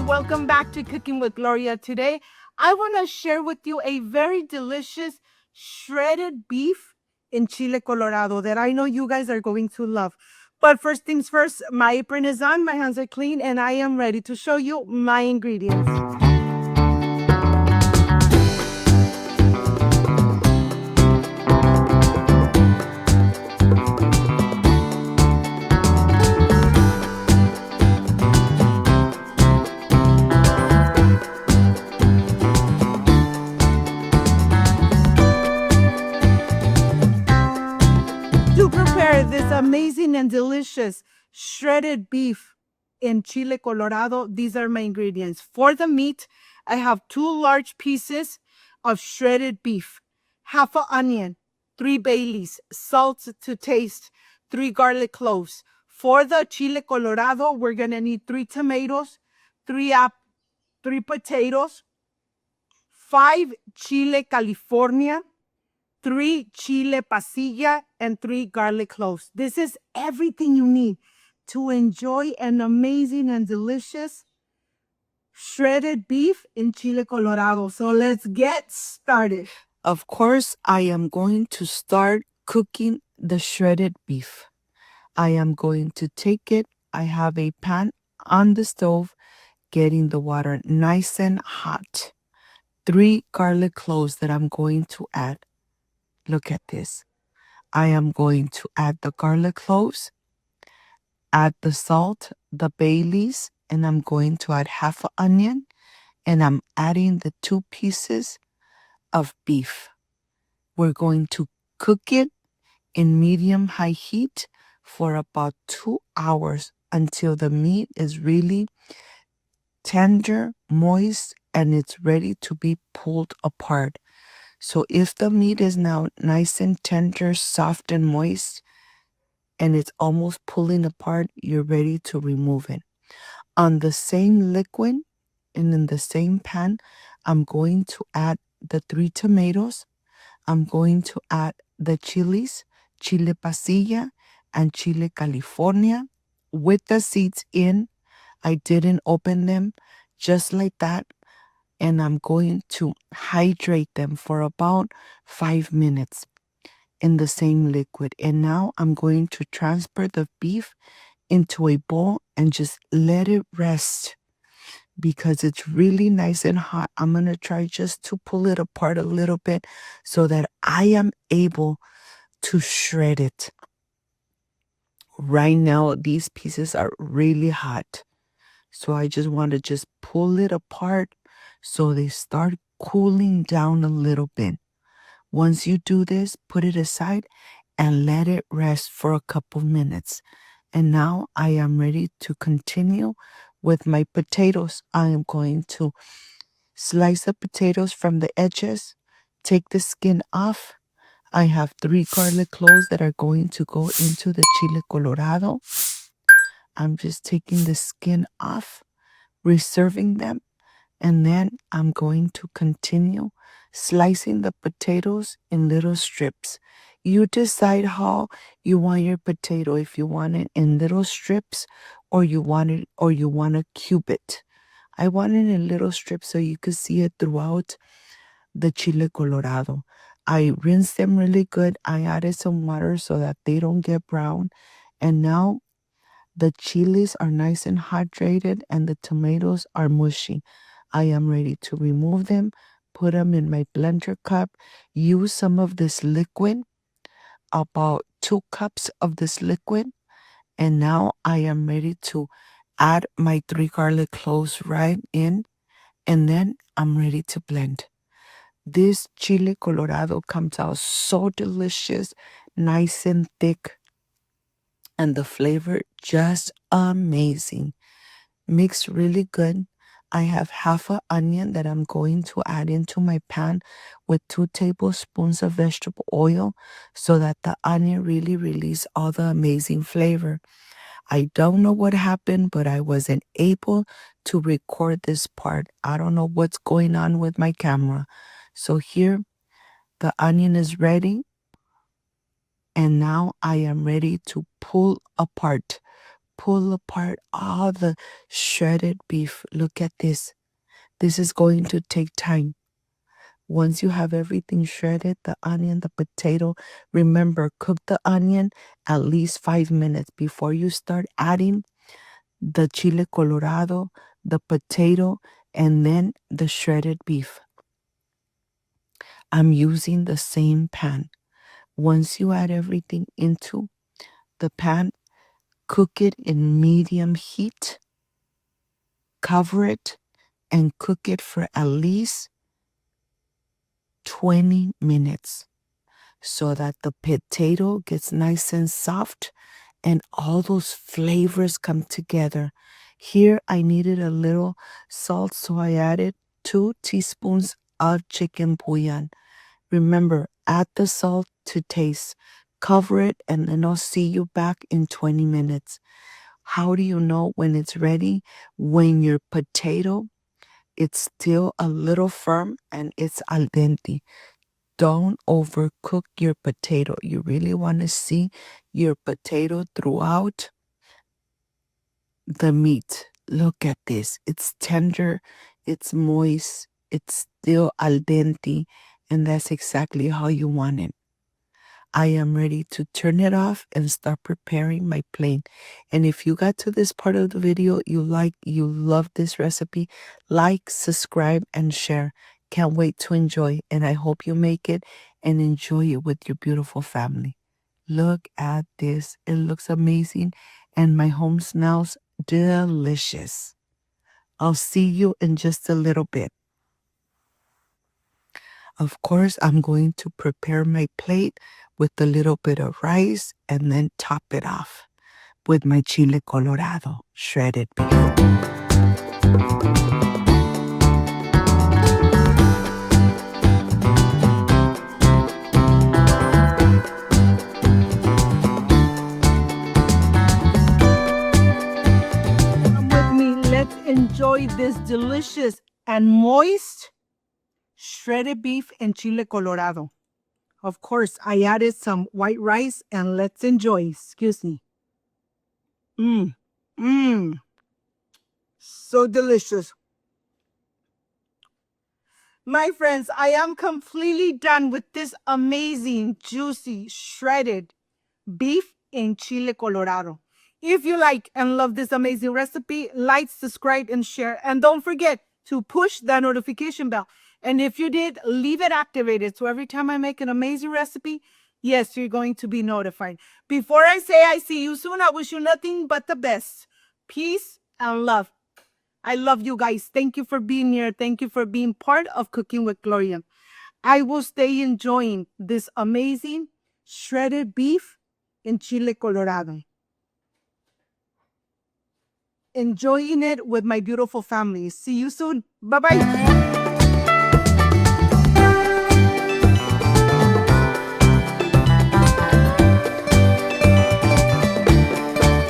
welcome back to Cooking with Gloria. Today, I want to share with you a very delicious shredded beef in Chile Colorado that I know you guys are going to love. But first things first, my apron is on, my hands are clean, and I am ready to show you my ingredients. To prepare this amazing and delicious shredded beef in Chile Colorado, these are my ingredients. For the meat, I have 2 large pieces of shredded beef, half an onion, 3 bay leaves, salt to taste, 3 garlic cloves. For the Chile Colorado, we're gonna need 3 tomatoes, 3 potatoes, 5 Chile California, 3 chile pasilla, and 3 garlic cloves. This is everything you need to enjoy an amazing and delicious shredded beef in Chile Colorado. So let's get started. Of course, I am going to start cooking the shredded beef. I am going to take it. I have a pan on the stove, getting the water nice and hot. 3 garlic cloves that I'm going to add. Look at this. I am going to add the garlic cloves, add the salt, the bay leaves, and I'm going to add half an onion, and I'm adding the 2 pieces of beef. We're going to cook it in medium-high heat for about 2 hours until the meat is really tender, moist, and it's ready to be pulled apart. So if the meat is now nice and tender, soft and moist, and it's almost pulling apart, you're ready to remove it. On the same liquid and in the same pan, I'm going to add the 3 tomatoes. I'm going to add the chilies, chile pasilla, and chile California with the seeds in. I didn't open them, just like that. And I'm going to hydrate them for about 5 minutes in the same liquid. And now I'm going to transfer the beef into a bowl and just let it rest because it's really nice and hot. I'm going to try just to pull it apart a little bit so that I am able to shred it. Right now, these pieces are really hot. So I just want to just pull it apart so they start cooling down a little bit. Once you do this, put it aside and let it rest for a couple minutes. And now I am ready to continue with my potatoes. I am going to slice the potatoes from the edges, take the skin off. I have 3 garlic cloves that are going to go into the Chile Colorado. I'm just taking the skin off, reserving them, and then I'm going to continue slicing the potatoes in little strips. You decide how you want your potato, if you want it in little strips or you want to cube it. I want it in little strips so you could see it throughout the Chile Colorado. I rinse them really good. I added some water so that they don't get brown. And now the chilies are nice and hydrated and the tomatoes are mushy. I am ready to remove them, put them in my blender cup, use some of this liquid, about 2 cups of this liquid. And now I am ready to add my 3 garlic cloves right in. And then I'm ready to blend. This Chile Colorado comes out so delicious, nice and thick, and the flavor just amazing. Mixed really good. I have half an onion that I'm going to add into my pan with 2 tablespoons of vegetable oil so that the onion really release all the amazing flavor. I don't know what happened, but I wasn't able to record this part. I don't know what's going on with my camera. So here, the onion is ready. And now I am ready to pull apart pull apart all the shredded beef. Look at this. This is going to take time. Once you have everything shredded, the onion, the potato, remember, cook the onion at least 5 minutes before you start adding the chile colorado, the potato, and then the shredded beef. I'm using the same pan. Once you add everything into the pan, cook it in medium heat, cover it, and cook it for at least 20 minutes so that the potato gets nice and soft and all those flavors come together. Here I needed a little salt, so I added 2 teaspoons of chicken bouillon. Remember, add the salt to taste. Cover it, and then I'll see you back in 20 minutes. How do you know when it's ready? When your potato, it's still a little firm and it's al dente. Don't overcook your potato. You really want to see your potato throughout the meat. Look at this. It's tender, it's moist, it's still al dente, and that's exactly how you want it. I am ready to turn it off and start preparing my plate. And if you got to this part of the video, you love this recipe, like, subscribe, and share. Can't wait to enjoy, and I hope you make it and enjoy it with your beautiful family. Look at this. It looks amazing, and my home smells delicious. I'll see you in just a little bit. Of course, I'm going to prepare my plate with a little bit of rice and then top it off with my Chile Colorado shredded beef. Come with me. Let's enjoy this delicious and moist shredded beef and chile colorado. Of course, I added some white rice and let's enjoy. Excuse me. So delicious. My friends, I am completely done with this amazing, juicy, shredded beef in chile colorado. If you like and love this amazing recipe, like, subscribe, and share. And don't forget to push that notification bell. And if you did, leave it activated. So every time I make an amazing recipe, yes, you're going to be notified. Before I say I see you soon, I wish you nothing but the best. Peace and love. I love you guys. Thank you for being here. Thank you for being part of Cooking with Gloria. I will stay enjoying this amazing shredded beef in Chile Colorado. Enjoying it with my beautiful family. See you soon. Bye-bye.